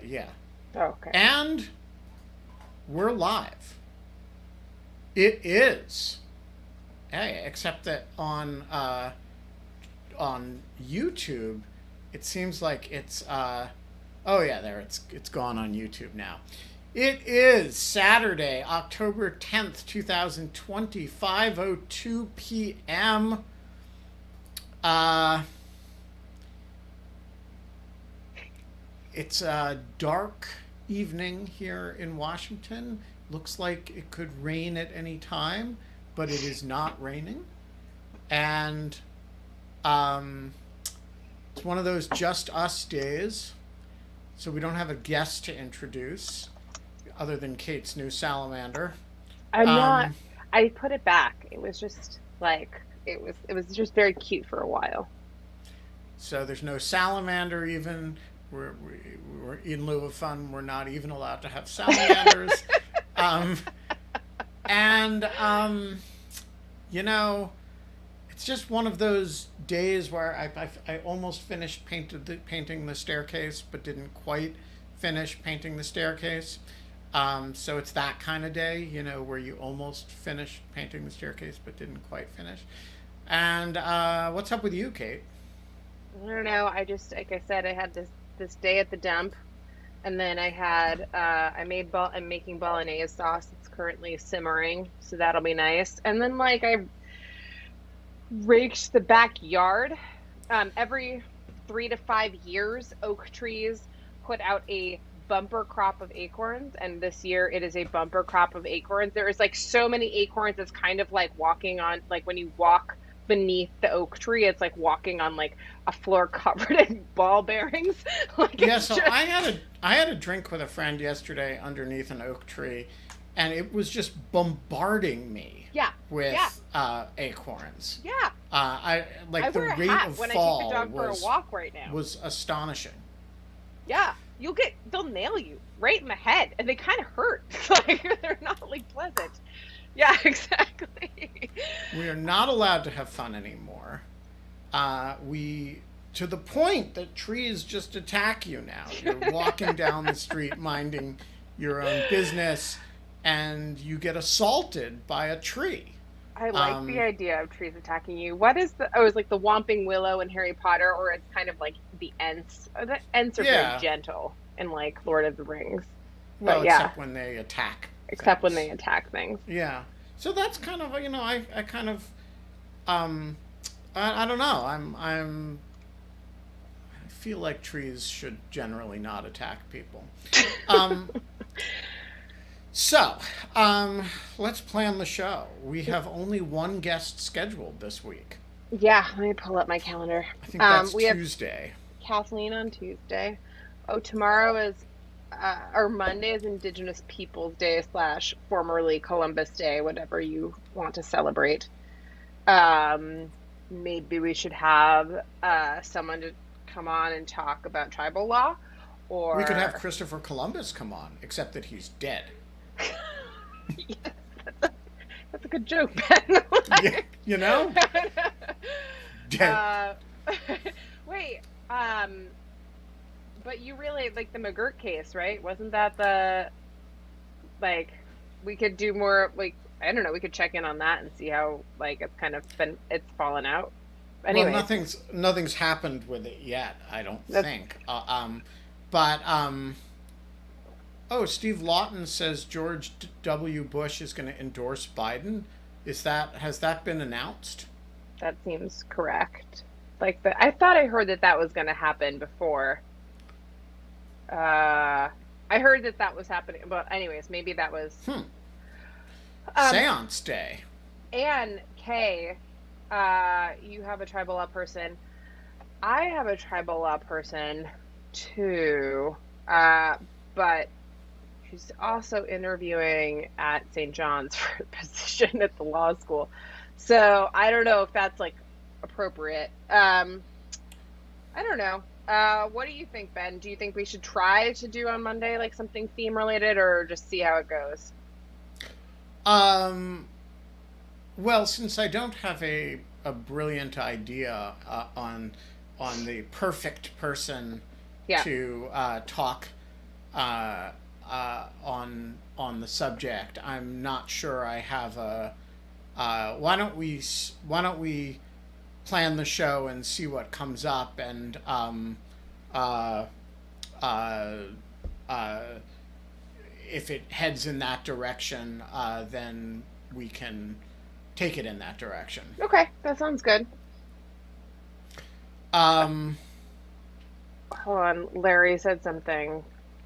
Yeah. Okay. And we're live. It is. Hey, except that on YouTube, it seems like it's oh yeah, there it's gone on YouTube now. It is Saturday, October 10th, 2020, 5:02 p.m. Uh it's a dark evening here in Washington. Looks like it could rain at any time, but it is not raining. And um it's one of those just us days, so we don't have a guest to introduce other than Kate's new salamander. I'm not. Um, I put it back. It was just like it was just very cute for a while. so there's no salamander even. We're in lieu of fun. We're not even allowed to have salamanders. Um, and you know, it's just one of those days where I almost finished painting the staircase, but didn't quite finish painting the staircase. So it's that kind of day, where you almost finished painting the staircase, but didn't quite finish. And what's up with you, Kate? I don't know. I just like I said, I had this day at the dump, and then I'm making bolognese sauce. It's currently simmering, so that'll be nice. And then like I raked the backyard. Every 3 to 5 years, oak trees put out a bumper crop of acorns, and this year it is a bumper crop of acorns. There is like so many acorns. It's kind of like walking on, like when you walk beneath the oak tree, it's like walking on like a floor covered in ball bearings. Like Yeah, it's so just I had a drink with a friend yesterday underneath an oak tree, and it was just bombarding me yeah, yeah, with acorns. yeah. I I like the wear a rate hat of when I take the fall dog for a was walk right now. was astonishing. Yeah, they'll nail you right in the head, and they kind of hurt. Like they're not like pleasant. Yeah, exactly. We are not allowed to have fun anymore. We to the point that trees just attack you now. You're walking down the street minding your own business, and you get assaulted by a tree. I like the Um, idea of trees attacking you. What is the? Oh, it's like the Whomping Willow in Harry Potter, or it's kind of like the Ents. The Ents are very yeah, gentle in like Lord of the Rings, but well, yeah, except when they attack except when things. they attack things. Yeah, so that's kind of I kind of um, I don't know. I feel like trees should generally not attack people. Um, So, let's plan the show. We have only one guest scheduled this week. Yeah, let me pull up my calendar. I think that's We have Tuesday. Kathleen on Tuesday. Oh, tomorrow is or Monday is Indigenous Peoples Day slash formerly Columbus Day, whatever you want to celebrate. Um, Maybe we should have someone to come on and talk about tribal law, We could have or Christopher Columbus come on, except that he's dead. yes, that's a good joke, Ben. Yeah, you know? Dead. uh, wait, um, but you really like the McGirt case, right? Wasn't that the like we could do more like I don't know, we could check in on that and see how like it's fallen out. Well, Anyways, nothing's happened with it yet, I don't that's think. But oh, Steve Lawton says George W. Bush is going to endorse Biden. Has that been announced? that seems correct. I thought I heard that that was going to happen before. I heard that that was happening, but anyways, maybe that was Hmm. um Seance day. Anne Kay, you have a tribal law person. I have a tribal law person too. But she's also interviewing at St. John's for a position at the law school. So I don't know if that's like appropriate. I don't know. What do you think, Ben? Do you think we should try to do on Monday like something theme related, or just see how it goes? Um, well, since I don't have a brilliant idea on the perfect person Yeah. to talk on the subject. I'm not sure I have a. Why don't we plan the show and see what comes up, and uh, uh, uh, if it heads in that direction, then we can take it in that direction. Okay, that sounds good. Um, Hold on, Larry said something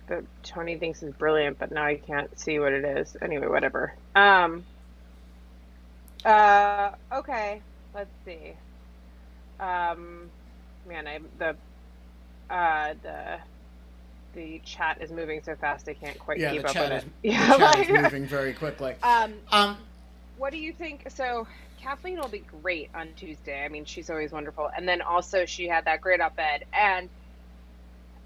that Tony thinks is brilliant, but now I can't see what it is. Anyway, whatever. Okay, let's see. Um, Man, the chat is moving so fast I can't quite yeah, keep up with it. the Yeah, chat is like, moving very quickly. um, Um, what do you think? So Kathleen will be great on Tuesday. I mean, she's always wonderful. And then also she had that great op-ed, and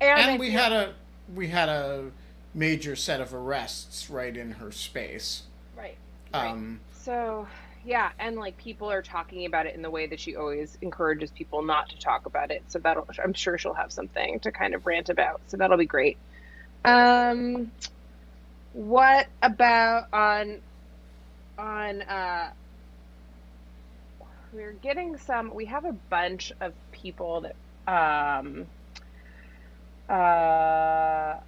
I and feel we had a major set of arrests right in her space. right, right. Um, So yeah, and like people are talking about it in the way that she always encourages people not to talk about it. So I'm sure she'll have something to kind of rant about. So that'll be great. Um, what about on we have a bunch of people that uh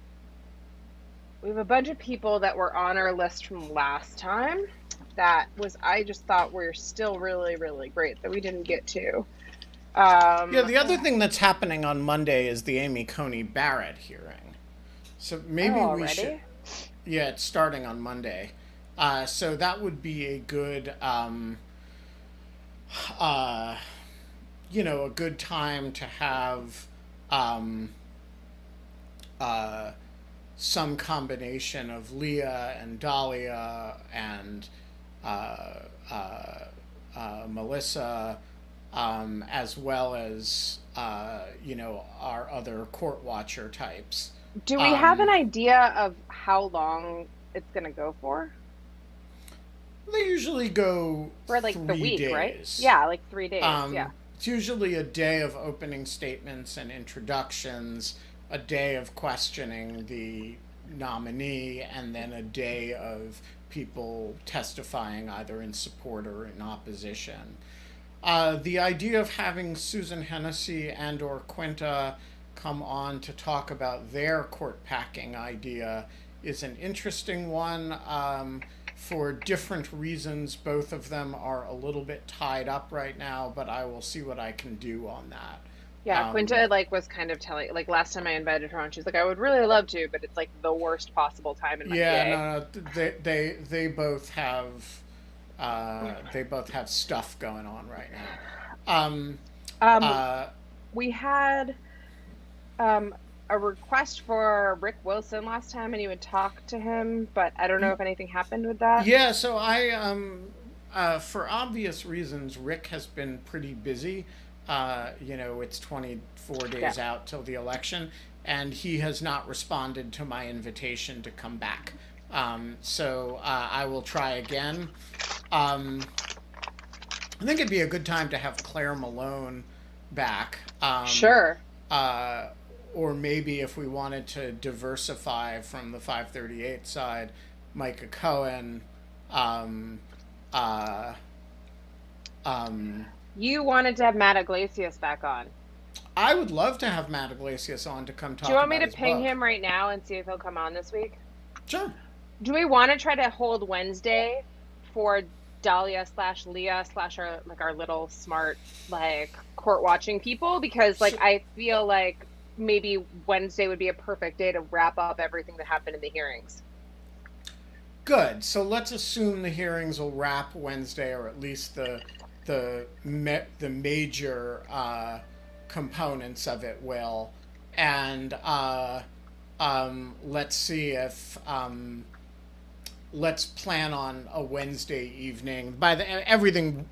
we have a bunch of people that were on our list from last time I just thought were still really, really great that we didn't get to. yeah, the other thing that's happening on Monday is the Amy Coney Barrett hearing. So maybe we should. Already? Yeah, it's starting on Monday. So that would be a good, uh, a good time to have um, uh, some combination of Leah and Dahlia and uh, uh, Melissa, as well as our other court watcher types. Do we have an idea of how long it's going to go for? They usually go For like the 3 week, days. right? Yeah, like 3 days. Yeah. It's usually a day of opening statements and introductions, a day of questioning the nominee, and then a day of people testifying either in support or in opposition. The idea of having Susan Hennessy and or Quinta come on to talk about their court packing idea is an interesting one. For different reasons, both of them are a little bit tied up right now, but I will see what I can do on that. Yeah, Quinta was kind of telling last time I invited her on, she's like, I would really love to, but it's like the worst possible time in my day. No, they both have stuff going on right now. We had a request for Rick Wilson last time, and you would talk to him, but I don't know if anything happened with that. Yeah, so for obvious reasons, Rick has been pretty busy. It's 24 days out till the election, and he has not responded to my invitation to come back. So I will try again. I think it'd be a good time to have Claire Malone back. Sure. Or maybe if we wanted to diversify from the 538 side, Micah Cohen. You wanted to have Matt Iglesias back on. I would love to have Matt Iglesias on to come talk. Do you want me to his ping book. him right now and see if he'll come on this week? Sure. Do we want to try to hold Wednesday for Dahlia / Leah / our little smart court watching people? Because I feel like maybe Wednesday would be a perfect day to wrap up everything that happened in the hearings. Good. So let's assume the hearings will wrap Wednesday, or at least the major components of it will, and let's see if let's plan on a Wednesday evening. By everything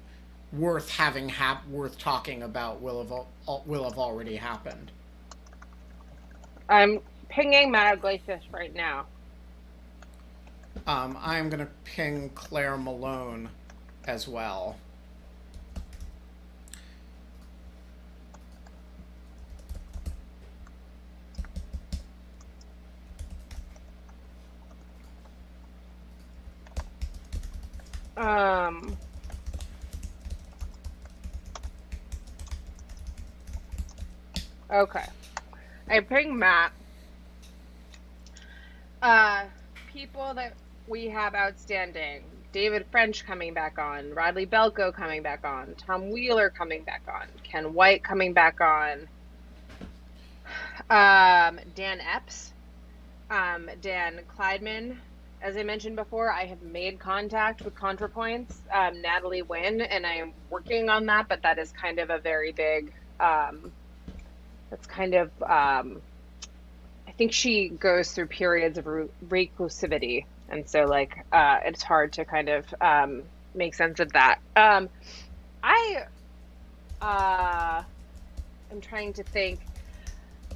worth talking about will have already happened. I'm pinging Matt Iglesias right now. I'm going to ping Claire Malone as well. Um, okay. I bring Matt. Uh, People that we have outstanding. David French coming back on, Radley Belko coming back on, Tom Wheeler coming back on, Ken White coming back on, Dan Epps, Dan Kleidman. As I mentioned before, I have made contact with ContraPoints, Natalie Wynn, and I am working on that, but that is kind of a very big, that's kind of, I think she goes through periods of reclusivity. And so, like, it's hard to kind of make sense of that. I am trying to think.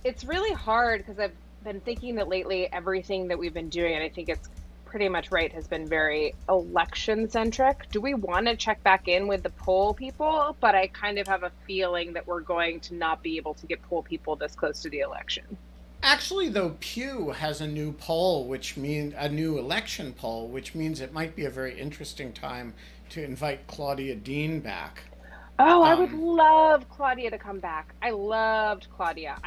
It's really hard because I've been thinking that lately everything that we've been doing, and I think it's pretty much right, has been very election centric. Do we want to check back in with the poll people? But I kind of have a feeling that we're going to not be able to get poll people this close to the election. Actually, though, Pew has a new poll, which means a new election poll, which means it might be a very interesting time to invite Claudia Dean back. Oh, I would love Claudia to come back. I loved Claudia.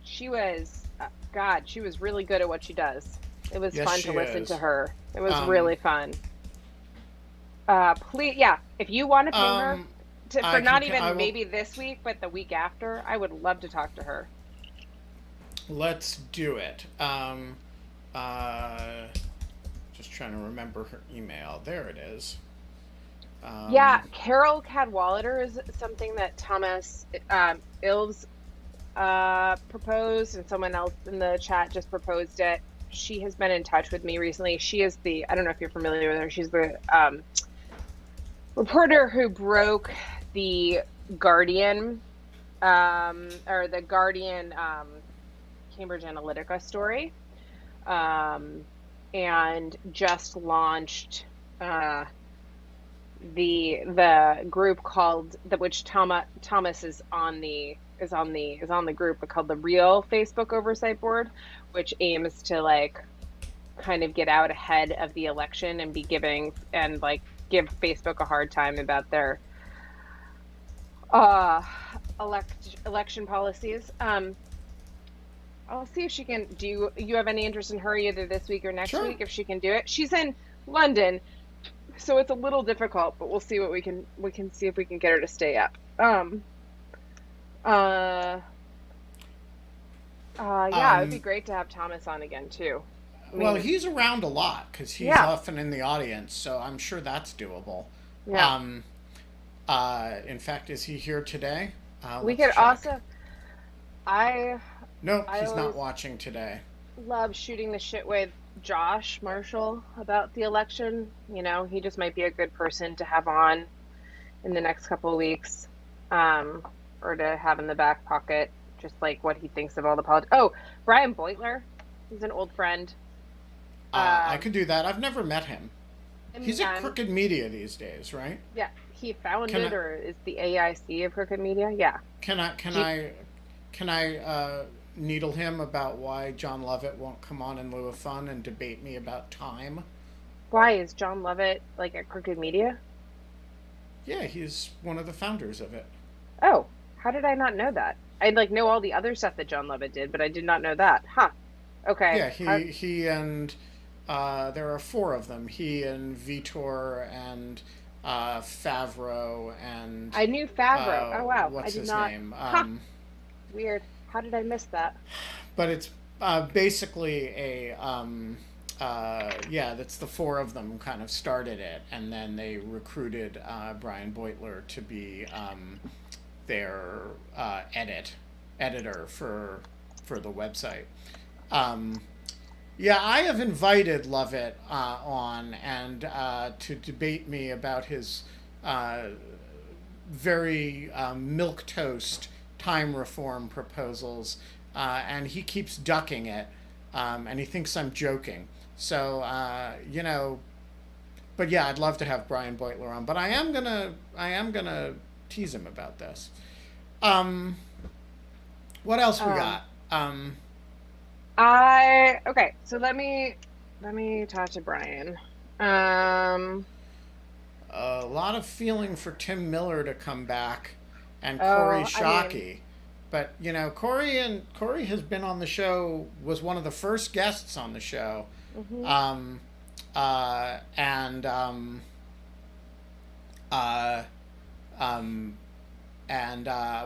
She was, God, she was really good at what she does. It was fun to listen to her. It was really fun. Please, yeah, if you want to pay her for not even maybe this week, but the week after, I would love to talk to her. Let's do it. Just trying to remember her email. There it is. Yeah, Carol Cadwallader is something that Thomas Ilves proposed, and someone else in the chat just proposed it. She has been in touch with me recently. She is I don't know if you're familiar with her, she's the reporter who broke the Guardian, or the Guardian Cambridge Analytica story, and just launched the group called which Thomas is on the group, but called the Real Facebook Oversight Board, which aims to like kind of get out ahead of the election and be giving and like give Facebook a hard time about their election policies. I'll see if she can. Do you have any interest in her either this week or next week if she can do it? She's in London, so it's a little difficult, but we'll see what we can see if we can get her to stay up. Yeah, it would be great to have Thomas on again too. Well, he's around a lot because he's often in the audience, so I'm sure that's doable. Yeah. In fact, is he here today? We could also. No, he's not watching today. Love shooting the shit with Josh Marshall about the election. You know, he just might be a good person to have on in the next couple of weeks, or to have in the back pocket, just like what he thinks of all the politics. Oh, Brian Beutler, he's an old friend. I could do that. I've never met him. He's at Crooked Media these days, right? Yeah, he founded or is the AIC of Crooked Media. Yeah. Can I needle him about why John Lovett won't come on in lieu of fun and debate me about time? Why is John Lovett like at Crooked Media? Yeah, he's one of the founders of it. Oh, how did I not know that? I like know all the other stuff that John Lovett did, but I did not know that. Huh. Okay. Yeah, he and there are four of them. He and Vitor and Favreau and I knew Favreau. Oh wow, what's his name? Weird. How did I miss that? But it's basically that's the four of them kind of started it, and then they recruited Brian Beutler to be their editor for the website. I have invited Lovett on and to debate me about his very milquetoast time reform proposals, and he keeps ducking it, and he thinks I'm joking. So but yeah, I'd love to have Brian Beutler on, but I am gonna tease him about this. What else we got? Okay, so let me talk to Brian. Um, A lot of feeling for Tim Miller to come back and Corey oh, I mean, Shockey. But Corey has been on the show, was one of the first guests on the show. hmm Um, and uh, um,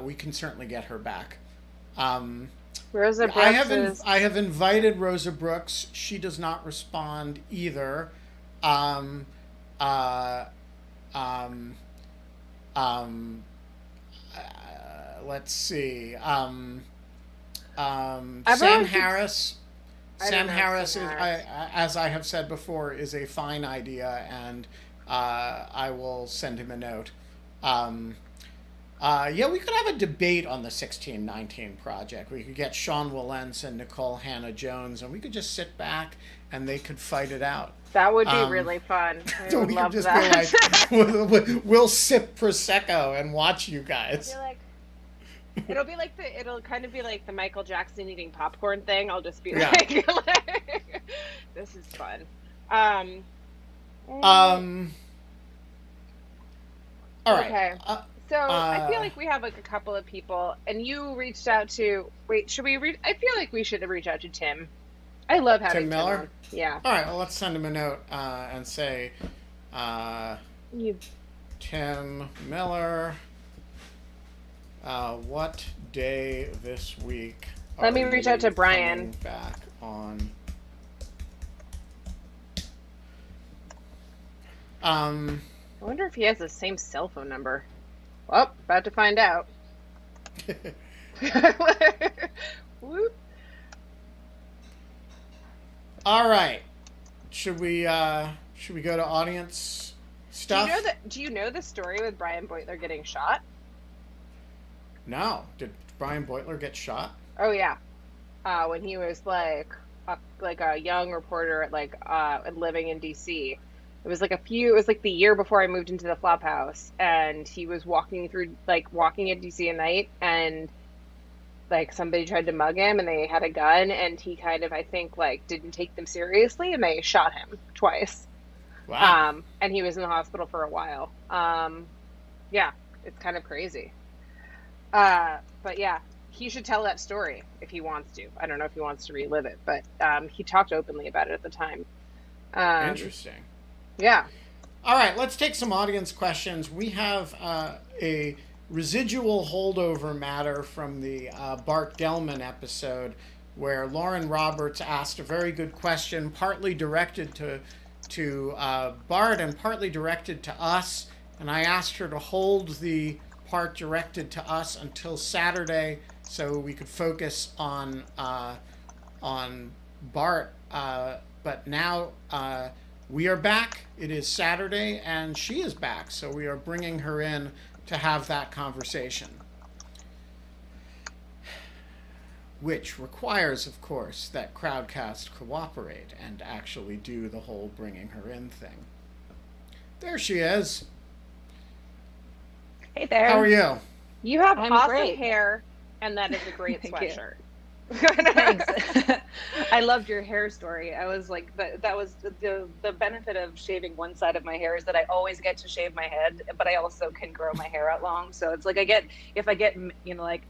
we can certainly get her back. Um, Rosa Brooks is. I have invited Rosa Brooks. She does not respond either. Um, uh, um, um, let's see. Sam Everyone keeps. Harris. I don't Sam know Sam Harris is, Harris. as I have said before, is a fine idea, and I will send him a note. Um, yeah, we could have a debate on the 1619 project. We could get Sean Wilentz and Nicole Hannah-Jones, and we could just sit back and they could fight it out. That would be Um, really fun. I so would we could love just be that. like, we'll sip prosecco and watch you It'll be guys. like it'll kind of be like the Michael Jackson eating popcorn thing. I'll just be Yeah. like, this is fun. Um, mm, Um. All right. okay. So I feel Uh. like we have like a couple of people, and you reached out to. Wait, should we reach? I feel like we should reach out to Tim. I love Tim having Tim Miller. on. Yeah. All right. Well, let's send him a note and say, uh, You. Tim Miller. What day this week Let are me reach out to you Brian. coming back on? Um, I wonder if he has the same cell phone number. Well, about to find out. Whoop. all right. Should we go to audience Do you know stuff? that? Do you know the story with Brian Beutler getting shot? No. Did Brian Beutler get shot? Oh yeah, when he was like a young reporter at living in DC. It was like the year before I moved into the flop house, and he was walking in DC at night, and like somebody tried to mug him, and they had a gun, and he kind of, I think, like didn't take them seriously, and they shot him twice. Wow. And he was in the hospital for a while. Yeah, it's kind of crazy. But yeah, he should tell that story if he wants to. I don't know if he wants to relive it, but he talked openly about it at the time. Um, Interesting. yeah. All right, let's take some audience questions. We have a residual holdover matter from the Bart Gellman episode where Lauren Roberts asked a very good question, partly directed to Bart and partly directed to us. And I asked her to hold the part directed to us until Saturday so we could focus on Bart. But now we are back. It is Saturday, and she is back. So we are bringing her in to have that conversation, which requires, of course, that Crowdcast cooperate and actually do the whole bringing her in thing. There she is. Hey How are there. you? You have I'm awesome great. hair, and that is a great Thank you. sweatshirt. Thanks. I loved your hair story. I was like, that was the benefit of shaving one side of my hair is that I always get to shave my head, but I also can grow my hair out long. So it's like if I get,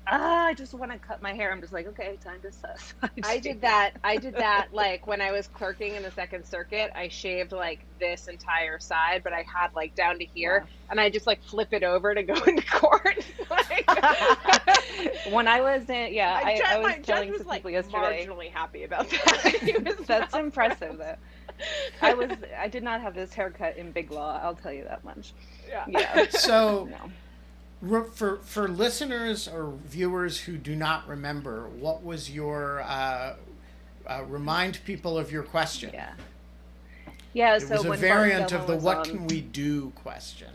I just want to cut my hair. I'm just like, okay, time to suss. I did that. I did that like when I was clerking in the Second Circuit. I shaved like this entire side, but I had like down to here, Wow. and I just like flip it over to go into court. Like, When I was in, yeah, I was my judge telling was some like people yesterday. marginally happy about that. He was That's not impressive, impressed. though. I did not have this haircut in Big Law. I'll tell you that much. Yeah. Yeah, So, no. for listeners or viewers who do not remember, what was your remind people of your question? Yeah. Yeah, It so was a when variant Bart of the Gellman was "what on, can we do" question.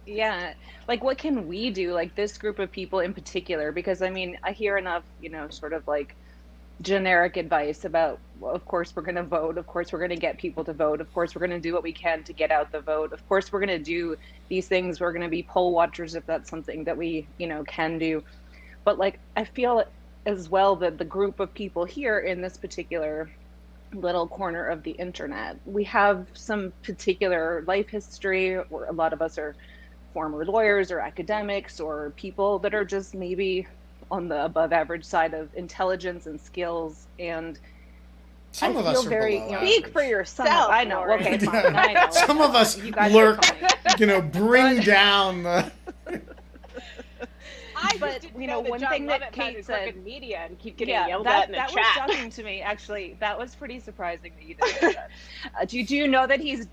yeah, like what can we do? Like this group of people in particular, because I mean, I hear enough, sort of like generic advice about, well, of course we're going to vote, of course we're going to get people to vote, of course we're going to do what we can to get out the vote, of course we're going to do these things, we're going to be poll watchers if that's something that we, can do. But like I feel as well that the group of people here in this particular little corner of the internet. We have some particular life history, or a lot of us are former lawyers or academics or people that are just maybe on the above average side of intelligence and skills. And some I of feel us are very, below you know, average. Speak for yourself. I know. Lauren. Okay, fine. I know. Some of us You guys lurk, are funny. bring down the. I But, didn't you know know, one John thing that Lovett Kate founded said- Crooked Media and keep getting Yeah, yelled at in the that chat. was shocking to me. Actually, that was pretty surprising that you did say that. Do you know that he's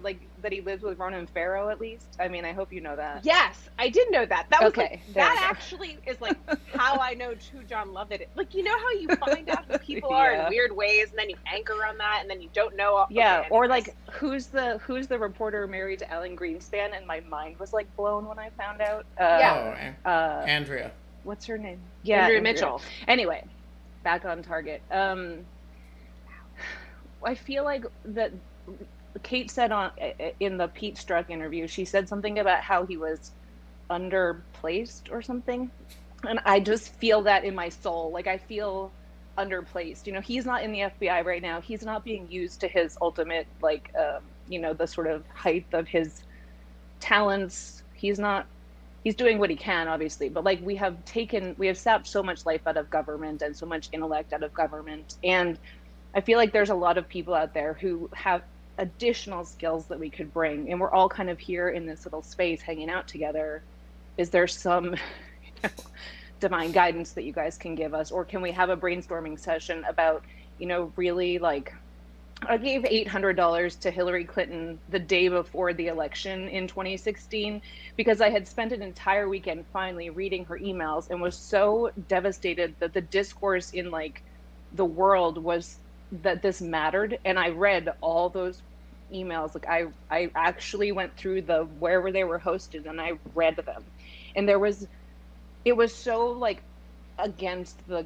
like that he lives with Ronan Farrow at least? I mean, I hope you know that. Yes, I did know that. That was Okay, like, there that we go. actually is like how I know who John Lovett is. Like, you know how you find out who people are Yeah. in weird ways, and then you anchor on that, and then you don't know. Okay, Yeah, or anyways. like who's the reporter married to Alan Greenspan? And my mind was like blown when I found out. Andrea. What's her name? Andrea Mitchell. Anyway, back on target. I feel like that Kate said in the Pete Strzok interview, she said something about how he was underplaced or something, and I just feel that in my soul. Like, I feel underplaced. You know, he's not in the FBI right now. He's not being used to his ultimate, like, the sort of height of his talents. He's doing what he can, obviously, but like we have sapped so much life out of government and so much intellect out of government. And I feel like there's a lot of people out there who have additional skills that we could bring. And we're all kind of here in this little space hanging out together. Is there some divine guidance that you guys can give us? Or can we have a brainstorming session about, really like, I gave $800 to Hillary Clinton the day before the election in 2016 because I had spent an entire weekend finally reading her emails and was so devastated that the discourse in like the world was that this mattered. And I read all those emails. Like I actually went through wherever they were hosted and I read them. And it was so like against the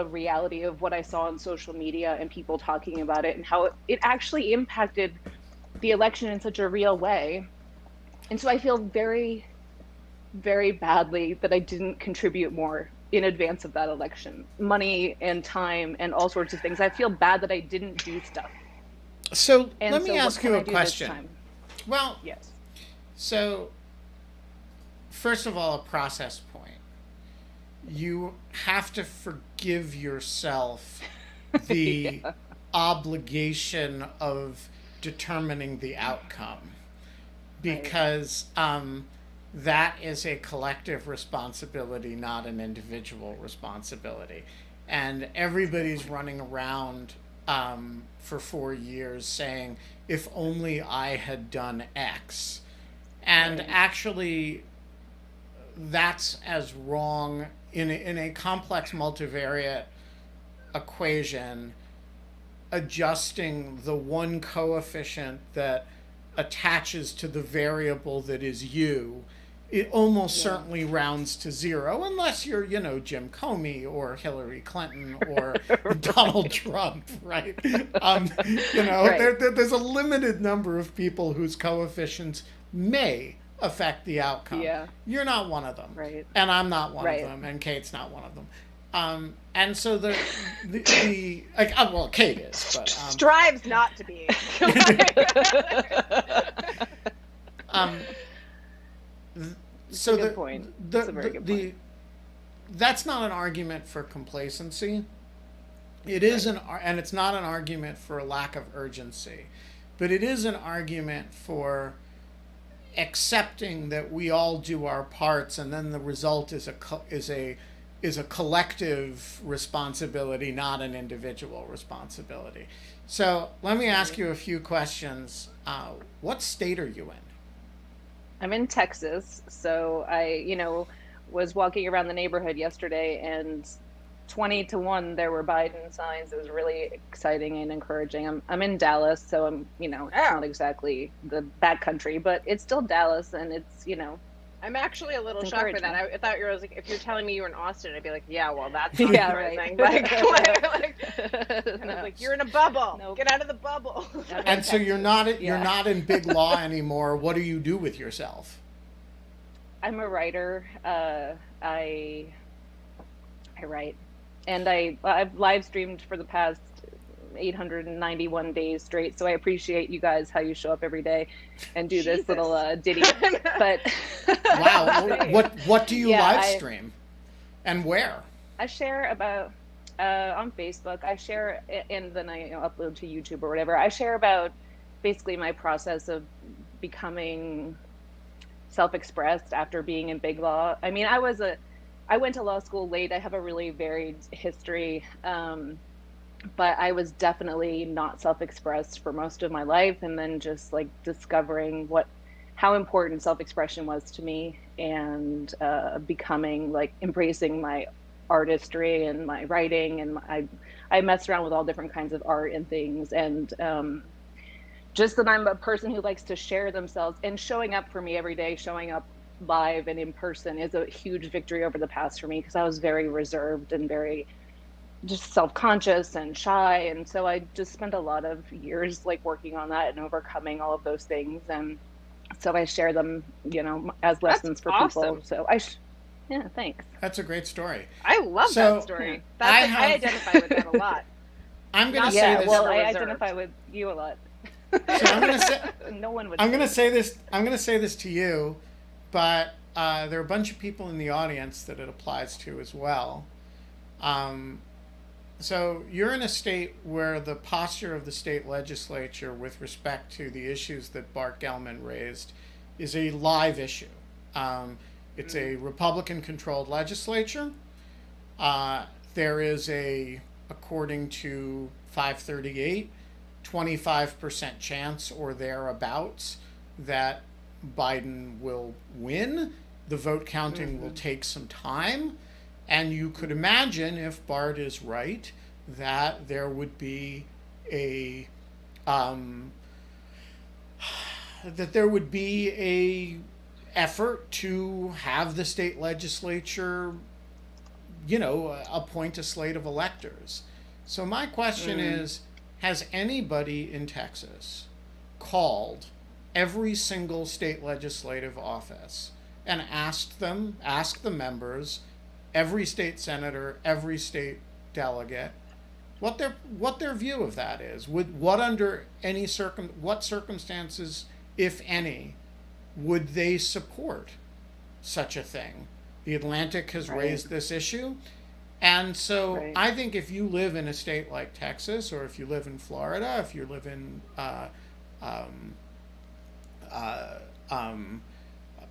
reality of what I saw on social media and people talking about it and how it actually impacted the election in such a real way. And so I feel very, very badly that I didn't contribute more in advance of that election, money and time and all sorts of things. I feel bad that I didn't do stuff. So And let me ask you a question. Well, yes. So first of all, a process point. You have to forgive yourself the obligation of determining the outcome because that is a collective responsibility, not an individual responsibility. And everybody's running around for 4 years saying, if only I had done X. And actually, that's as wrong in a complex multivariate equation. Adjusting the one coefficient that attaches to the variable that is you, it almost certainly rounds to zero, unless you're, Jim Comey or Hillary Clinton or Donald Trump, right? Right. There's a limited number of people whose coefficients may affect the outcome. Yeah. You're not one of them. Right. And I'm not one Right. of them, and Kate's not one of them. And so well, Kate is, but Strives not to be. so Good point. That's a very good point. That's not an argument for complacency. It is and it's not an argument for a lack of urgency, but it is an argument for accepting that we all do our parts, and then the result is a collective responsibility, not an individual responsibility. So let me ask you a few questions. What state are you in? I'm in Texas, so I, was walking around the neighborhood yesterday, and 20-1 there were Biden signs. It was really exciting and encouraging. I'm in Dallas, so I'm, it's not exactly the backcountry, but it's still Dallas, and it's, I'm actually a little shocked by that. I thought you were like, if you're telling me you were in Austin, I'd be like, yeah, well, that's not surprising. Right. And I was like, you're in a bubble. Nope. Get out of the bubble. And so you're not in big law anymore. What do you do with yourself? I'm a writer. I write, and I've live streamed for the past 891 days straight. So I appreciate you guys, how you show up every day and do Jesus. this little ditty. But Wow. What do you Yeah, live stream? And where? I share about on Facebook. I share, and then I upload to YouTube or whatever. I share about basically my process of becoming self-expressed after being in big law. I mean, I went to law school late. I have a really varied history, but I was definitely not self-expressed for most of my life, and then just like discovering how important self-expression was to me, and becoming like embracing my artistry and my writing, and I messed around with all different kinds of art and things, and just that I'm a person who likes to share themselves, and showing up for me every day, showing up live and in person is a huge victory over the past for me, because I was very reserved and very just self-conscious and shy. And so I just spent a lot of years like working on that and overcoming all of those things. And so I share them, as lessons for awesome. people. So yeah, thanks. That's a great story. I love that story. I identify with that a lot. I'm going to say Yeah, this. well, I identify with you a lot. So I'm going to say. No one would. I'm going to say this. I'm going to say this to you, but there are a bunch of people in the audience that it applies to as well. So you're in a state where the posture of the state legislature with respect to the issues that Bart Gellman raised is a live issue. It's a Republican-controlled legislature. There is according to 538, 25% chance or thereabouts that Biden will win. The vote counting will take some time. And you could imagine, if Bart is right, that there would be a effort to have the state legislature, appoint a slate of electors. So my question is, has anybody in Texas called every single state legislative office and asked the members, every state senator, every state delegate, what their view of that is? What circumstances, if any, would they support such a thing? The Atlantic has raised this issue. And so I think if you live in a state like Texas, or if you live in Florida, if you live in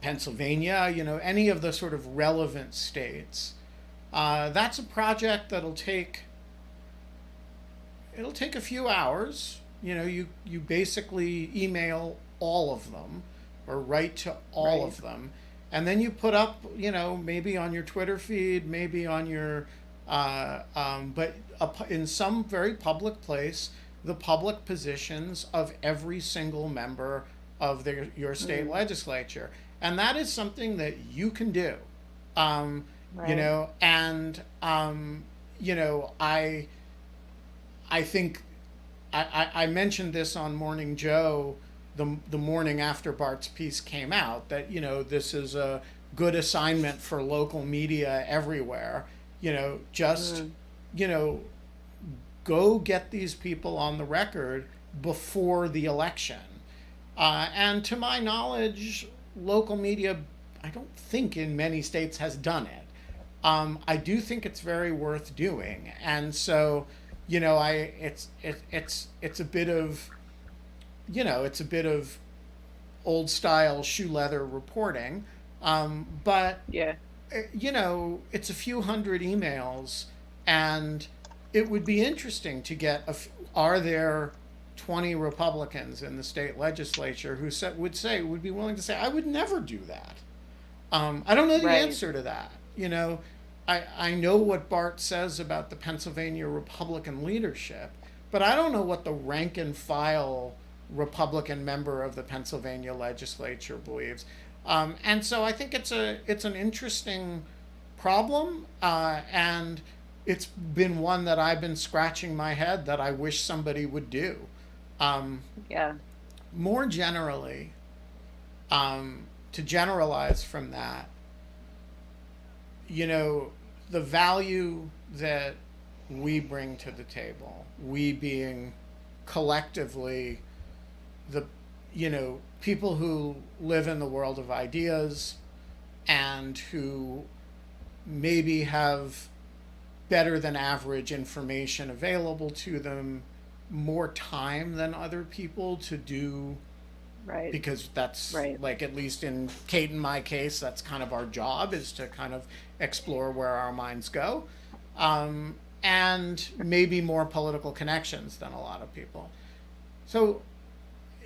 Pennsylvania, any of the sort of relevant states, that's a project that'll take a few hours. You basically email all of them or write to all of them, and then you put up, maybe on your Twitter feed, maybe on your but in some very public place, the public positions of every single member of your state legislature. And that is something that you can do. And I think I mentioned this on Morning Joe the morning after Bart's piece came out, that this is a good assignment for local media everywhere. Go get these people on the record before the election. And to my knowledge, local media, I don't think in many states has done it. I do think it's very worth doing, and so it's a bit of old style shoe leather reporting, but it's a few hundred emails, and it would be interesting to get are there 20 Republicans in the state legislature who would be willing to say, I would never do that. I don't know the answer to that. I know what Bart says about the Pennsylvania Republican leadership, but I don't know what the rank and file Republican member of the Pennsylvania legislature believes. And so I think it's an interesting problem, and it's been one that I've been scratching my head that I wish somebody would do. More generally, to generalize from that, the value that we bring to the table. We being collectively the, people who live in the world of ideas and who maybe have better than average information available to them, more time than other people to do. Right. Because that's Right. like, at least in Kate and my case, that's kind of our job, is to kind of explore where our minds go. And maybe more political connections than a lot of people. So,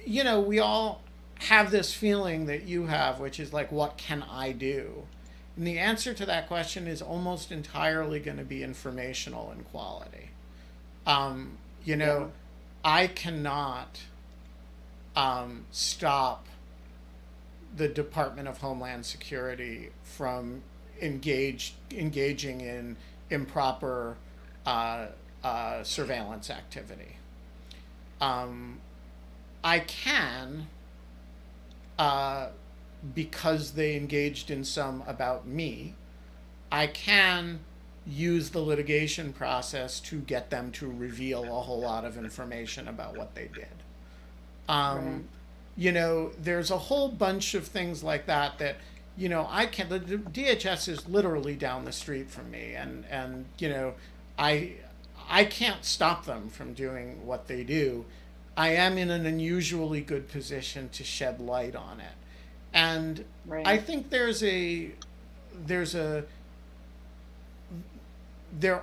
we all have this feeling that you have, which is like, what can I do? And the answer to that question is almost entirely going to be informational in quality. Yeah. I cannot stop the Department of Homeland Security from engaging in improper surveillance activity. I can, because they engaged in some about me, I can use the litigation process to get them to reveal a whole lot of information about what they did. Right. There's a whole bunch of things like that I can't. The DHS is literally down the street from me, and I can't stop them from doing what they do. I am in an unusually good position to shed light on it, and Right. I think there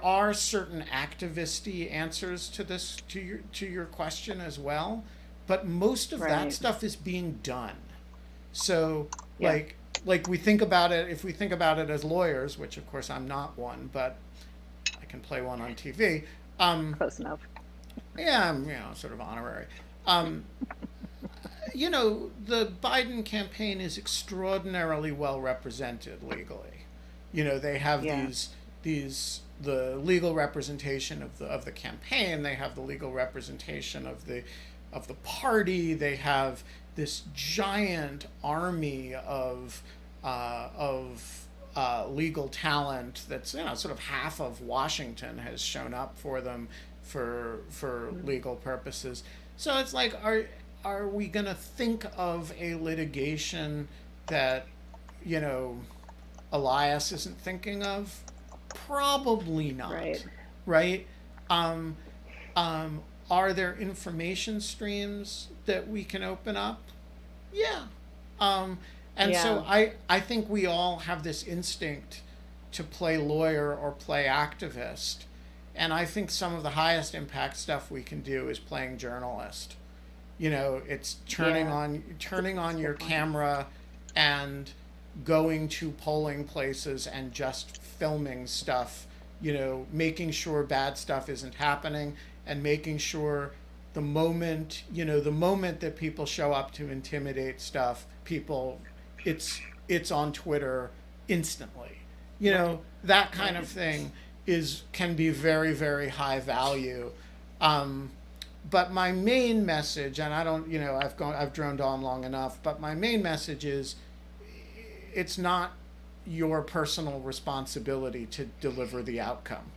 are certain activist-y answers to this, to your question as well, but most of that Right. stuff is being done. So Yeah. like we think about it, if we think about it as lawyers, which of course I'm not one, but I can play one on TV. Close enough. Yeah, I'm, sort of honorary. The Biden campaign is extraordinarily well represented legally. They have Yeah. the legal representation of the campaign. They have the legal representation of the party. They have this giant army of legal talent that's, sort of half of Washington has shown up for them for legal purposes. So it's like, are we going to think of a litigation that, Elias isn't thinking of? Probably not. Right. Right? Are there information streams that we can open up? Yeah. And so I think we all have this instinct to play lawyer or play activist. And I think some of the highest impact stuff we can do is playing journalist. It's turning on your camera and going to polling places and just filming stuff, making sure bad stuff isn't happening, and making sure the moment that people show up to intimidate stuff, it's on Twitter instantly. That kind of thing can be very, very high value. But my main message, and I don't, I've droned on long enough, but my main message is, it's not your personal responsibility to deliver the outcome.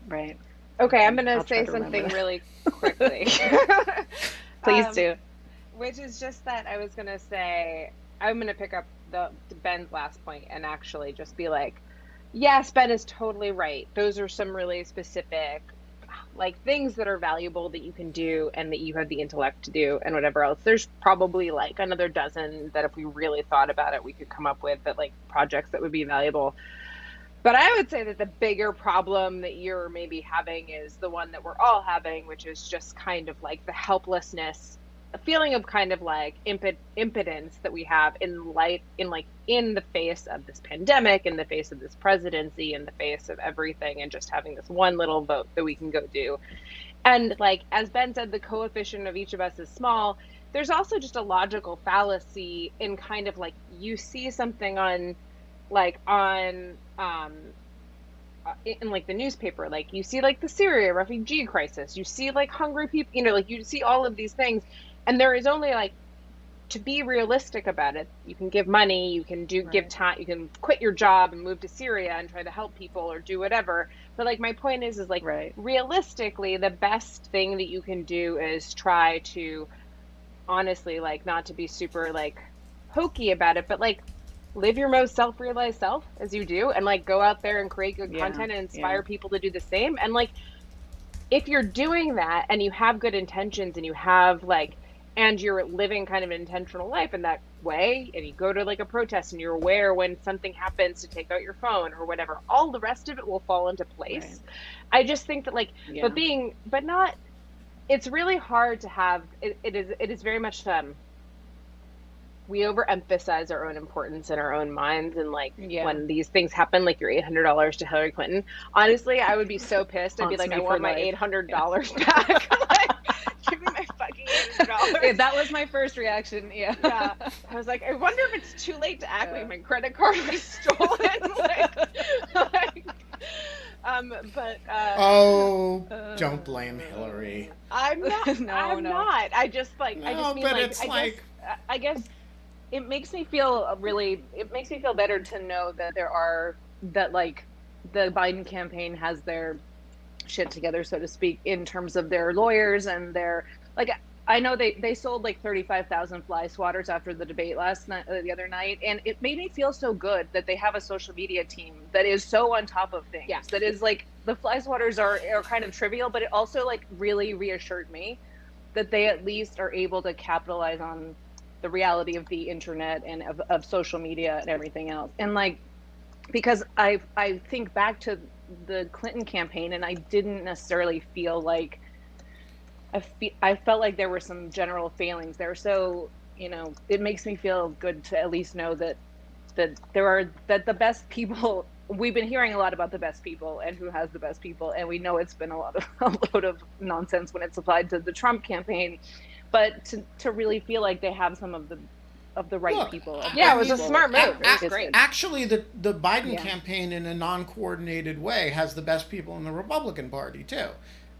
Right. Okay, I'm going I'll to try say to something remember. really quickly. Please Um, do. Which is just that I was going to say, I'm going to pick up Ben's last point and actually just be like, yes, Ben is totally right. Those are some really specific things that are valuable that you can do and that you have the intellect to do, and whatever else. There's probably another dozen that if we really thought about it, we could come up with, that projects that would be valuable. But I would say that the bigger problem that you're maybe having is the one that we're all having, which is just kind of the helplessness, a feeling of kind of impotence that we have in the face of this pandemic, in the face of this presidency, in the face of everything, and just having this one little vote that we can go do. And as Ben said, the coefficient of each of us is small. There's also just a logical fallacy in kind of you see something on in the newspaper, you see the Syria refugee crisis, you see hungry people, you see all of these things, and there is only to be realistic about it, you can give money, you can give time, you can quit your job and move to Syria and try to help people or do whatever. But like my point is like realistically, the best thing that you can do is try to honestly, like, not to be super like hokey about it, but like live your most self-realized self as you do, and like go out there and create good content and inspire people to do the same. And like if you're doing that and you have good intentions and you have like, and you're living kind of an intentional life in that way, and you go to like a protest and you're aware when something happens to take out your phone or whatever, all the rest of it will fall into place. I just think that like, but not, it's really hard to have, it is very much, we overemphasize our own importance in our own minds. And like when these things happen, like your $800 to Hillary Clinton, honestly, I would be so pissed. I'd be like, I want my $800 back. Like, give me my fucking $800. That was my first reaction. Yeah. I was like, I wonder if it's too late to act like my credit card was stolen. Don't blame Hillary. I'm not. I'm not. I just like. No, I just mean but like. it's I guess it makes me feel better to know that like the Biden campaign has their shit together, so to speak, in terms of their lawyers and their, like, I know they sold like 35,000 fly swatters after the debate the other night, and it made me feel so good that they have a social media team that is so on top of things. Yeah. That is like, the fly swatters are kind of trivial, but it also like really reassured me that they at least are able to capitalize on the reality of the internet and of social media and everything else. And like, because I think back to the Clinton campaign, and I didn't necessarily feel like, I felt like there were some general failings there. So, it makes me feel good to at least know that the best people, we've been hearing a lot about the best people and who has the best people. And we know it's been a load of nonsense when it's applied to the Trump campaign, but to really feel like they have some of the right people. Yeah, it was a smart move. It was great. Actually, the Biden campaign, in a non-coordinated way, has the best people in the Republican Party too.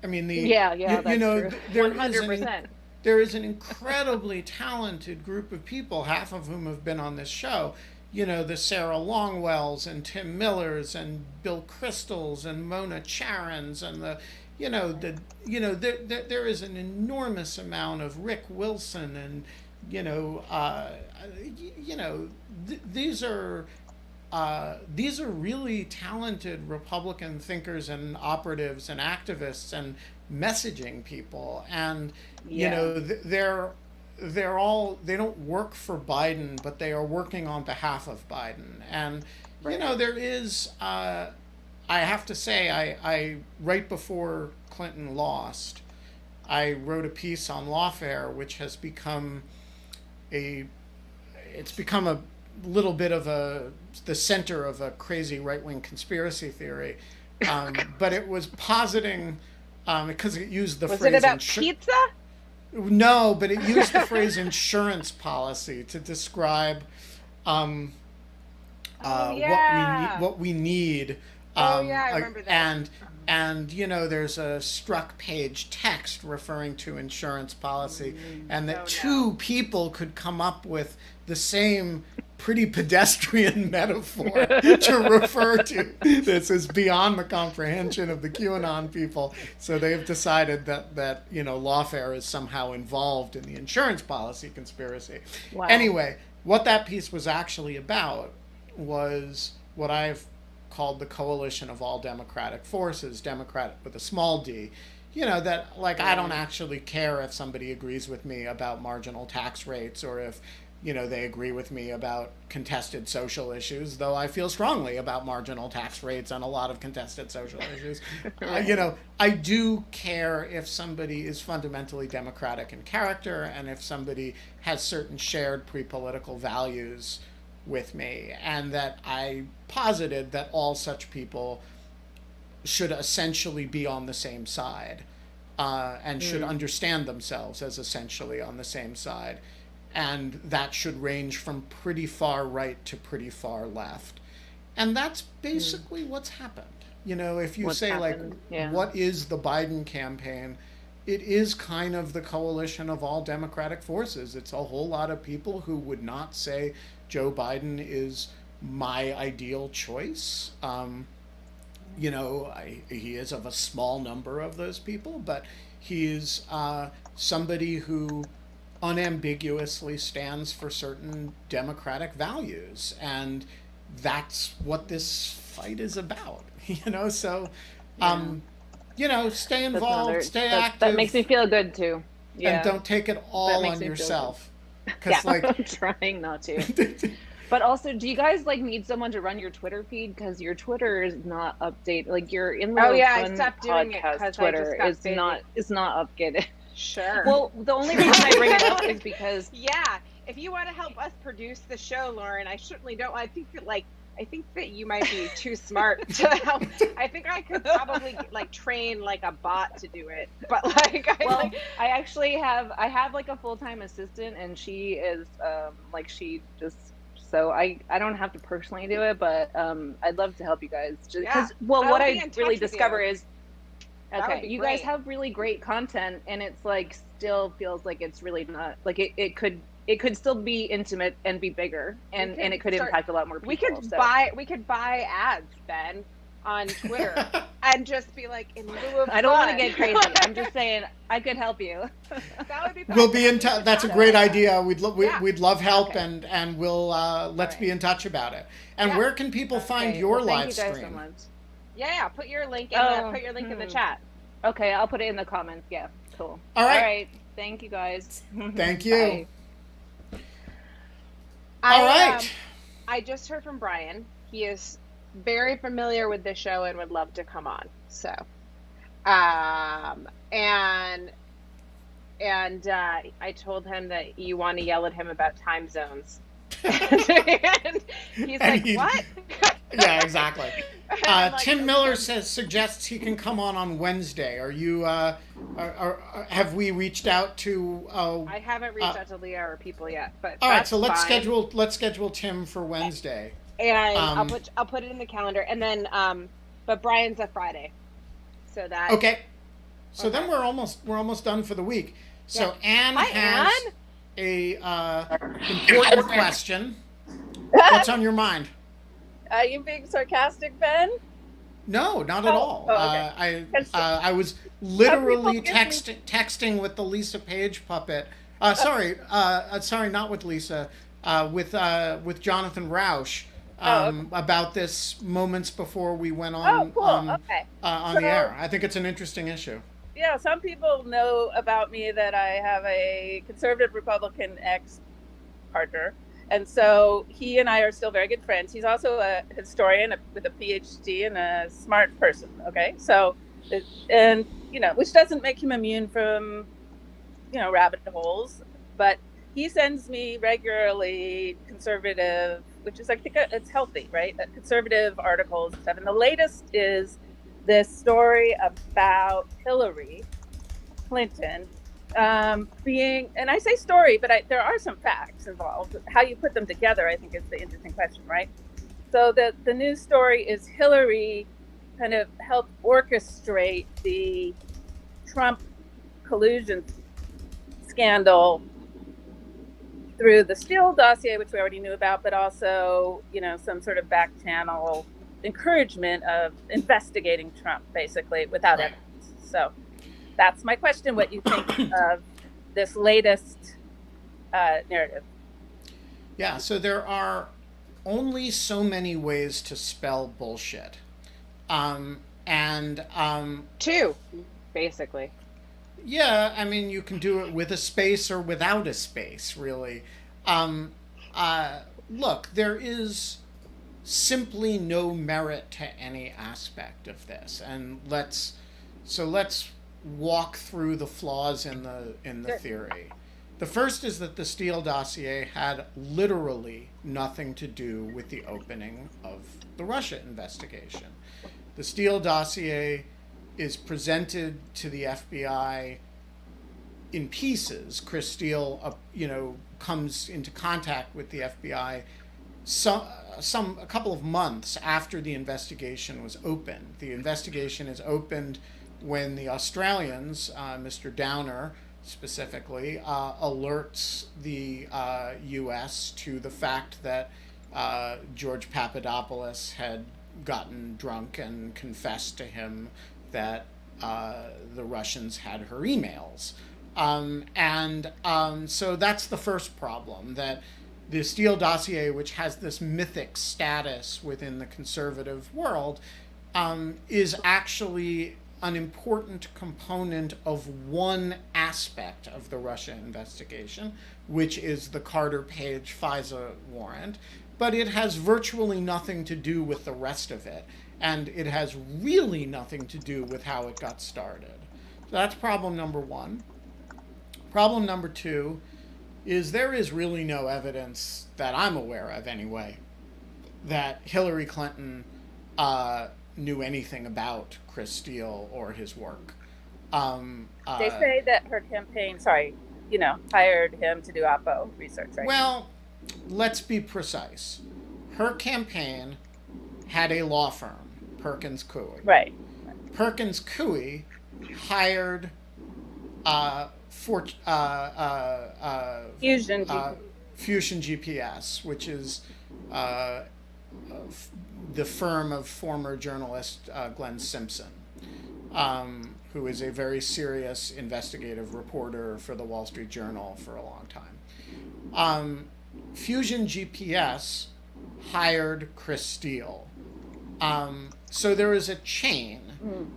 I mean, that's true. 100%. There is an incredibly talented group of people, half of whom have been on this show. The Sarah Longwells and Tim Millers and Bill Crystals and Mona Charons and there is an enormous amount of Rick Wilson and these are really talented Republican thinkers and operatives and activists and messaging people, and they don't work for Biden, but they are working on behalf of Biden. And there is I have to say, I right before Clinton lost, I wrote a piece on lawfare, which has become a little bit of the center of a crazy right-wing conspiracy theory, but it was positing, because it used the phrase. Was it about pizza? No, but it used the phrase insurance policy to describe what we need. I remember that. And there's a struck page text referring to insurance policy, and that two people could come up with the same pretty pedestrian metaphor to refer to this is beyond the comprehension of the QAnon people. So they've decided that lawfare is somehow involved in the insurance policy conspiracy. Wow. Anyway, what that piece was actually about was what I've called the coalition of all democratic forces, Democrat with a small d. That, like, I don't actually care if somebody agrees with me about marginal tax rates, or if they agree with me about contested social issues, though I feel strongly about marginal tax rates and a lot of contested social issues. I do care if somebody is fundamentally democratic in character, and if somebody has certain shared pre-political values with me, and that I posited that all such people should essentially be on the same side, and should understand themselves as essentially on the same side. And that should range from pretty far right to pretty far left. And that's basically what's happened. If you say, like, what is the Biden campaign? it is kind of the coalition of all democratic forces. It's a whole lot of people who would not say Joe Biden is my ideal choice. He is of a small number of those people, but he is somebody who unambiguously stands for certain democratic values, and that's what this fight is about. Stay involved, stay active. That makes me feel good too. Yeah. And don't take it all on yourself. Because I'm trying not to. But also, do you guys need someone to run your Twitter feed? Because your Twitter is not updated. Your In Lieu of Fun I stopped doing it because Twitter is not updated. Sure. Well, the only reason I bring it up is because if you want to help us produce the show, Lauren, I certainly don't. I think that you might be too smart to help. I think I could probably train a bot to do it. But I actually have a full-time assistant, and she is she just. So I don't have to personally do it, but I'd love to help you guys. What I really discover is, you guys have really great content, and it's still feels like it's really not it could still be intimate and be bigger, and it could impact a lot more people. We could buy ads, Ben, on Twitter and just be in lieu of I don't want to get crazy. I'm just saying I could help you. That would be fun. We'll be in touch. That's a great idea. We'd love help, and we'll let's be in touch about it. And where can people find your live stream? Thank you guys so much. Yeah, put your link in the chat. Okay, I'll put it in the comments. Yeah, cool. All right. Thank you guys. Thank you. All right. I just heard from Brian. He is very familiar with the show and would love to come on. So, and I told him that you want to yell at him about time zones. And he's what? Yeah, exactly. Tim Miller suggests he can come on Wednesday. Are you? Have we reached out to? I haven't reached out to Leah or people yet, but all right. So let's schedule Tim for Wednesday. And I'll put it in the calendar, and then but Brian's a Friday, so that okay. So then we're almost done for the week. So Anne has a important question. What's on your mind? Are you being sarcastic, Ben? No, not at all. Okay. I was literally texting with the Lisa Page puppet. Sorry, not with Lisa. With Jonathan Rausch. About this moments before we went on the air. I think it's an interesting issue. Yeah, some people know about me that I have a conservative Republican ex-partner, and so he and I are still very good friends. He's also a historian with a PhD and a smart person. Okay, so which doesn't make him immune from rabbit holes, but he sends me regularly conservative, which is, I think it's healthy, right? Conservative articles and stuff. And the latest is this story about Hillary Clinton being, and I say story, but there are some facts involved. How you put them together, I think, is the interesting question, right? So the news story is Hillary kind of helped orchestrate the Trump collusion scandal through the Steele dossier, which we already knew about, but also, some sort of back channel encouragement of investigating Trump, basically, without evidence. So that's my question, what you think of this latest narrative. Yeah, so there are only so many ways to spell bullshit. Two, basically. Yeah, I mean, you can do it with a space or without a space, really. Look, there is simply no merit to any aspect of this, and let's walk through the flaws in the theory. The first is that the Steele dossier had literally nothing to do with the opening of the Russia investigation. The Steele dossier is presented to the FBI in pieces. Chris Steele, comes into contact with the FBI a couple of months after the investigation was opened. The investigation is opened when the Australians, Mr. Downer specifically, alerts the U.S. to the fact that George Papadopoulos had gotten drunk and confessed to him that the Russians had her emails. So that's the first problem, that the Steele dossier, which has this mythic status within the conservative world, is actually an important component of one aspect of the Russia investigation, which is the Carter Page FISA warrant, but it has virtually nothing to do with the rest of it, and it has really nothing to do with how it got started. So that's problem number one. Problem number two is there is really no evidence that I'm aware of anyway that Hillary Clinton knew anything about Chris Steele or his work. They say that her campaign, hired him to do Oppo research, right? Well, let's be precise. Her campaign had a law firm, Perkins Coie. Right. Perkins Coie hired Fusion GPS, which is the firm of former journalist Glenn Simpson, who is a very serious investigative reporter for the Wall Street Journal for a long time. Fusion GPS hired Chris Steele. So there is a chain.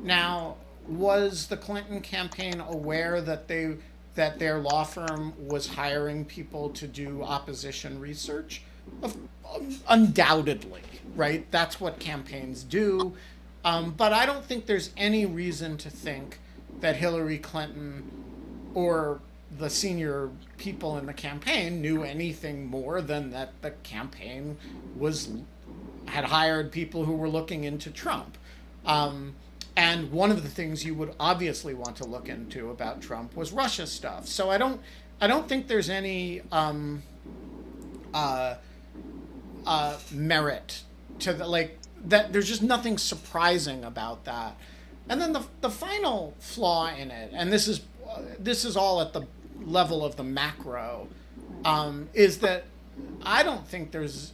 Now, was the Clinton campaign aware that their law firm was hiring people to do opposition research? Undoubtedly, right? That's what campaigns do. But I don't think there's any reason to think that Hillary Clinton or the senior people in the campaign knew anything more than that the campaign had hired people who were looking into Trump. And one of the things you would obviously want to look into about Trump was Russia stuff. So I don't think there's any merit to that. There's just nothing surprising about that. And then the final flaw in it, and this is all at the level of the macro, is that I don't think there's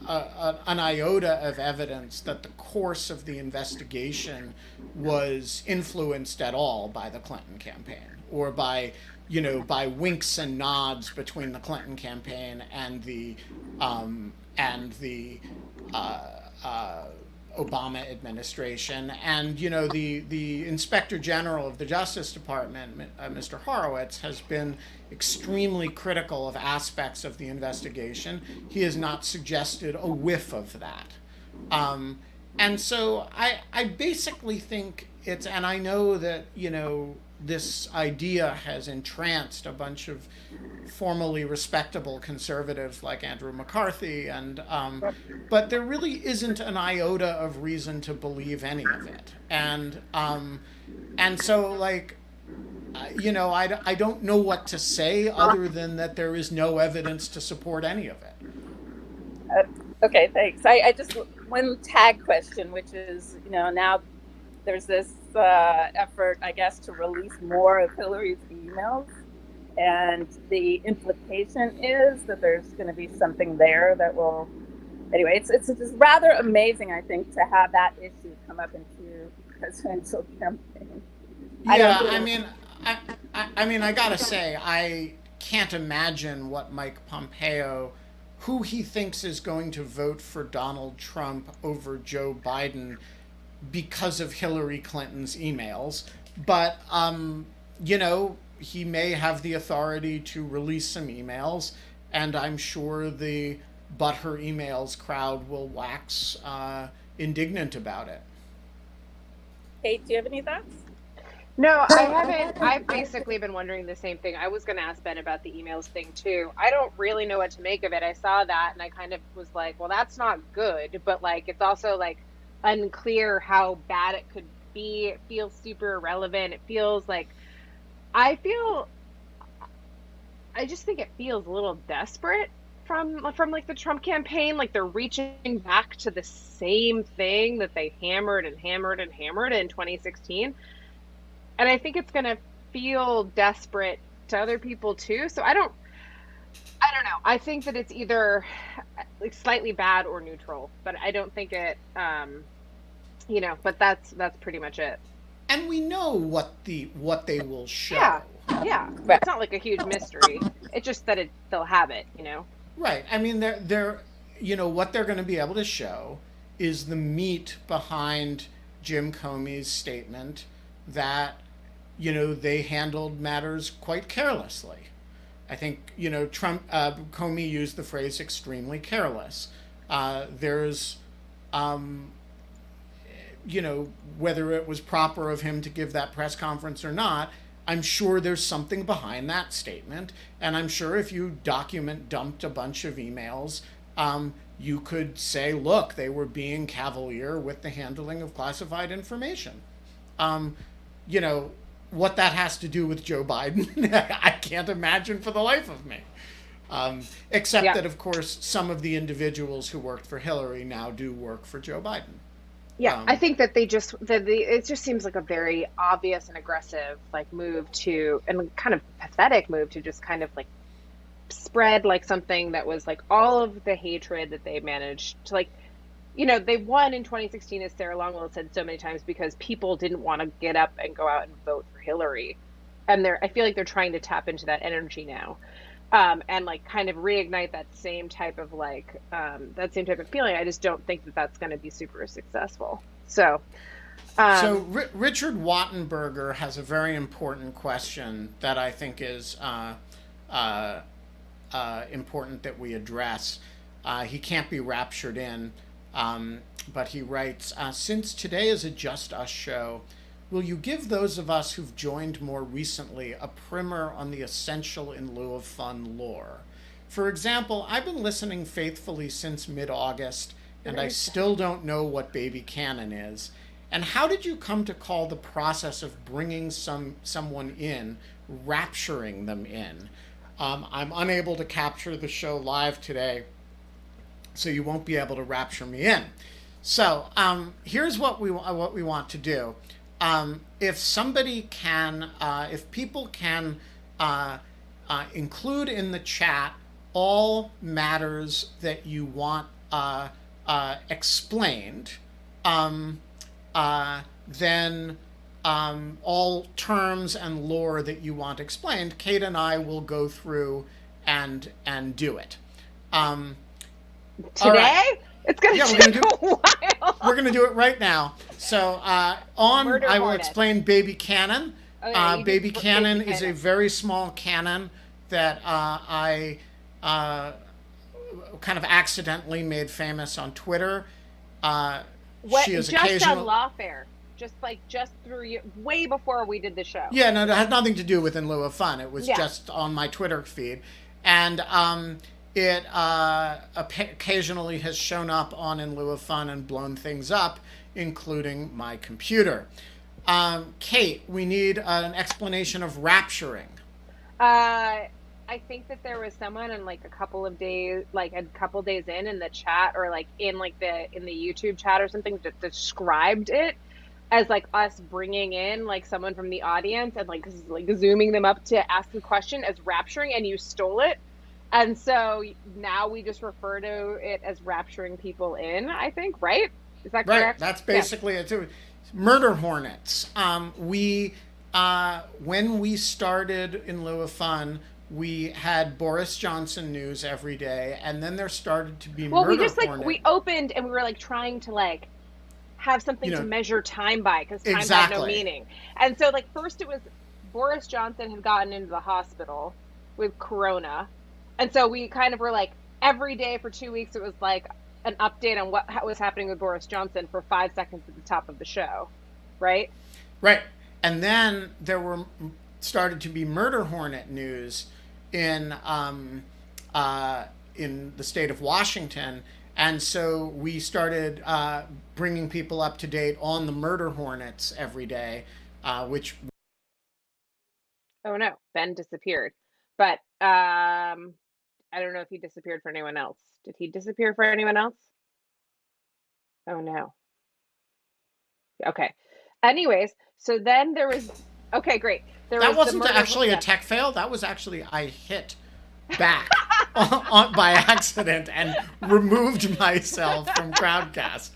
an iota of evidence that the course of the investigation was influenced at all by the Clinton campaign, or by winks and nods between the Clinton campaign and the Obama administration. And the Inspector General of the Justice Department, Mr. Horowitz, has been extremely critical of aspects of the investigation. He has not suggested a whiff of that. And so I basically think and I know that, this idea has entranced a bunch of formerly respectable conservatives like Andrew McCarthy, but there really isn't an iota of reason to believe any of it. And so I don't know what to say other than that there is no evidence to support any of it. Okay, thanks. I just, one tag question, which is, now there's this effort, I guess, to release more of Hillary's emails. And the implication is that there's going to be something there that will, anyway, it's just rather amazing, I think, to have that issue come up into presidential campaign. I gotta say, I can't imagine what Mike Pompeo, who he thinks is going to vote for Donald Trump over Joe Biden because of Hillary Clinton's emails. But, he may have the authority to release some emails, and I'm sure the but her emails crowd will wax indignant about it. Kate, do you have any thoughts? No, I haven't. I've basically been wondering the same thing. I was going to ask Ben about the emails thing too. I don't really know what to make of it. I saw that and I kind of was like, well, that's not good. But it's also unclear how bad it could be. It feels super irrelevant. It feels I just think it feels a little desperate from the Trump campaign. They're reaching back to the same thing that they hammered and hammered and hammered in 2016. And I think it's going to feel desperate to other people too. So I don't know. I think that it's either like slightly bad or neutral, but I don't think it but that's pretty much it. And we know what they will Yeah. show. Yeah. Right. It's not like a huge mystery. It's just that they'll have it. Right. I mean, they're what they're going to be able to show is the meat behind Jim Comey's statement that they handled matters quite carelessly. I think Comey used the phrase extremely careless. There's whether it was proper of him to give that press conference or not, I'm sure there's something behind that statement. And I'm sure if you dumped a bunch of emails, you could say, look, they were being cavalier with the handling of classified information. What that has to do with Joe Biden, I can't imagine for the life of me. Except that, of course, some of the individuals who worked for Hillary now do work for Joe Biden. Yeah, I think that it just seems like a very obvious and aggressive move and kind of pathetic move to just kind of spread something that was all of the hatred that they managed to they won in 2016, as Sarah Longwell said so many times, because people didn't want to get up and go out and vote for Hillary, and I feel like they're trying to tap into that energy now. And kind of reignite that same type of feeling. I just don't think that that's going to be super successful. So Richard Wattenberger has a very important question that I think is important that we address. He can't be raptured in, but he writes, since today is a Just Us show, will you give those of us who've joined more recently a primer on the essential in lieu of fun lore? For example, I've been listening faithfully since mid-August, and I still don't know what baby canon is. And how did you come to call the process of bringing someone in, rapturing them in? I'm unable to capture the show live today, so you won't be able to rapture me in. So here's what we want to do. If somebody can, if people can include in the chat all matters that you want explained, then all terms and lore that you want explained, Kate and I will go through and do it. Today? Right. It's going to take a while. We're going to do it right now. So I will explain baby canon. Baby canon is a very small canon that I kind of accidentally made famous on Twitter. She is just on Lawfare. Just through you, way before we did the show. Yeah, no, it had nothing to do with In Lieu of Fun. It was just on my Twitter feed. And it occasionally has shown up on In Lieu of Fun and blown things up, including my computer. Kate, we need an explanation of rapturing. I think that there was someone in a couple days in the chat, or in the YouTube chat or something, that described it as us bringing in somone from the audience and zooming them up to ask the question as rapturing, and you stole it. And so now we just refer to it as rapturing people in, I think, right? Is that correct? Right, that's basically it too. Murder hornets. When we started In Lieu of Fun, we had Boris Johnson news every day, and then there started to be murder hornets. We opened and we were trying to have something to measure time by, because time had no meaning. And so first it was Boris Johnson had gotten into the hospital with corona. And so we kind of were every day for 2 weeks, it was an update on what was happening with Boris Johnson for 5 seconds at the top of the show, right? Right. And then there started to be murder hornet news in the state of Washington. And so we started bringing people up to date on the murder hornets every day, which... Oh, no. Ben disappeared. But... I don't know if he disappeared for anyone else. Did he disappear for anyone else? Oh, no. Okay. Anyways, so then there was Okay, great. That wasn't actually a yeah. tech fail. That was actually I hit back by accident and removed myself from Crowdcast.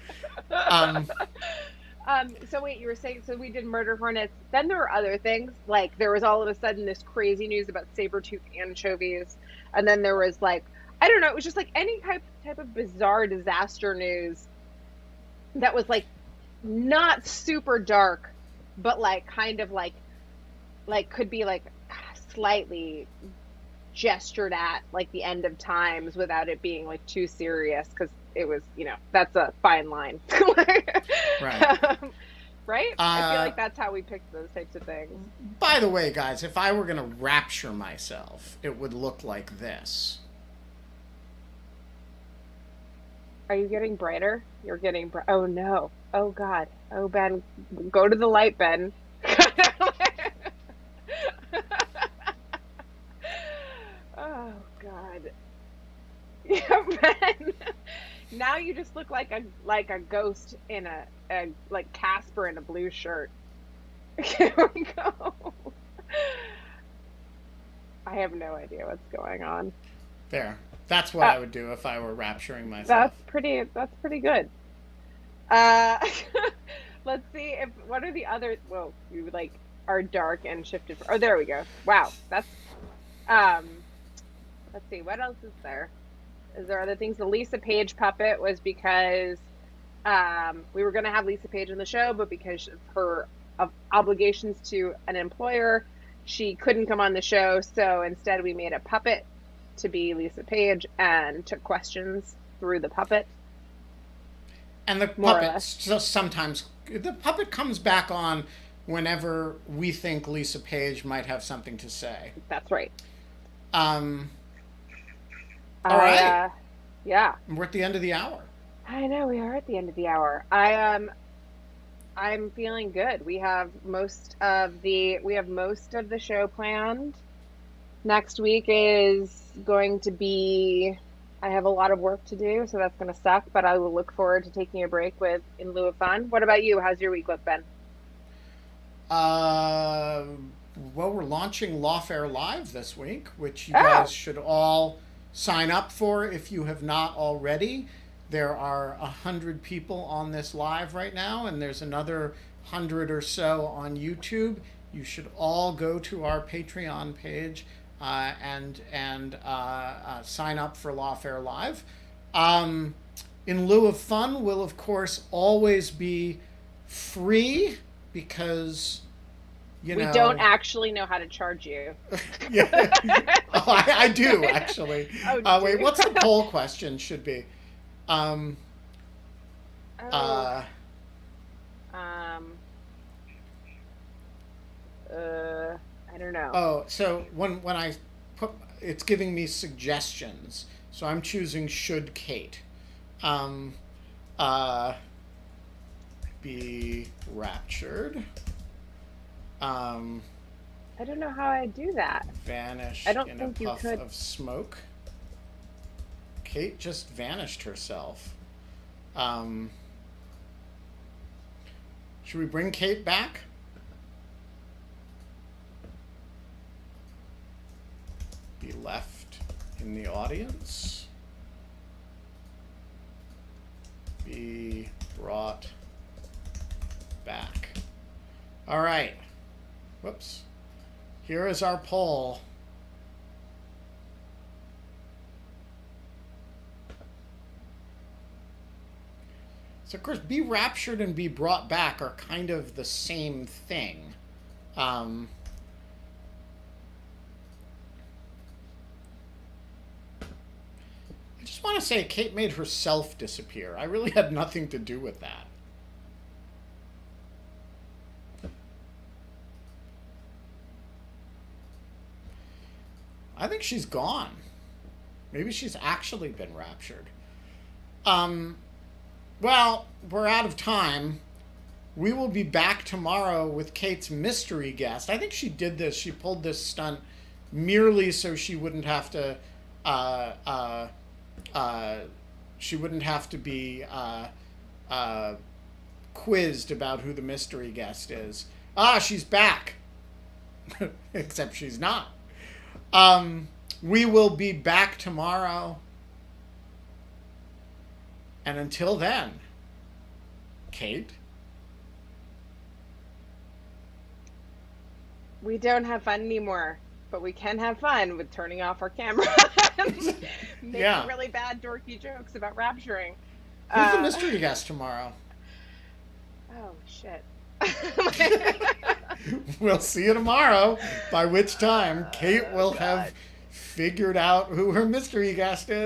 So wait, you were saying, so we did Murder Hornets. Then there were other things. Like there was all of a sudden this crazy news about saber-toothed anchovies. And then there was like, I don't know, it was just like any type of bizarre disaster news that was like not super dark, but like kind of like could be like slightly gestured at like the end of times without it being like too serious, because it was, that's a fine line. Right. Right? I feel like that's how we picked those types of things. By the way, guys, if I were going to rapture myself, it would look like this. Are you getting brighter? You're getting oh no. Oh God. Oh, Ben. Go to the light, Ben. Oh God. Yeah, Ben. Now you just look like a ghost in a like Casper in a blue shirt. Here we go. I have no idea what's going on. There. That's what I would do if I were rapturing myself. That's pretty good. Let's see what are the other, well, you like are dark and shifted. Oh, there we go. Wow. That's, let's see, what else is there? Is there other things? The Lisa Page puppet was because, we were going to have Lisa Page on the show, but because of her obligations to an employer, she couldn't come on the show. So instead we made a puppet to be Lisa Page and took questions through the puppet. And the puppet sometimes, the puppet comes back on whenever we think Lisa Page might have something to say. That's right. All right. Yeah. We're at the end of the hour. I know, we are at the end of the hour. I'm feeling good. We have most of the show planned. Next week is going to be, I have a lot of work to do, so that's going to suck, but I will look forward to taking a break with In Lieu of Fun. What about you? How's your week look, Ben? Well, we're launching Lawfare Live this week, which you guys should all sign up for if you have not already. There are 100 people on this live right now, and there's another 100 or so on YouTube. You should all go to our Patreon page and sign up for Lawfare Live. In Lieu of Fun will, of course, always be free because, we don't actually know how to charge you. Yeah. I do, actually. Wait, what's the poll question should be? I don't know. Oh, so when I put, it's giving me suggestions. So I'm choosing should Kate be raptured? I don't know how I do that. Vanish I don't in think a you puff could. of smoke. Kate just vanished herself. Should we bring Kate back? Be left in the audience. Be brought back. All right. Whoops. Here is our poll. So, of course, be raptured and be brought back are kind of the same thing. I just want to say Kate made herself disappear. I really had nothing to do with that. I think she's gone. Maybe she's actually been raptured. Well, we're out of time. We will be back tomorrow with Kate's mystery guest. I think she did this. She pulled this stunt merely so she wouldn't have to be quizzed about who the mystery guest is. She's back. Except she's not. We will be back tomorrow. And until then, Kate? We don't have fun anymore, but we can have fun with turning off our camera and making really bad, dorky jokes about rapturing. Who's the mystery guest tomorrow? Oh, shit. We'll see you tomorrow, by which time Kate will have figured out who her mystery guest is.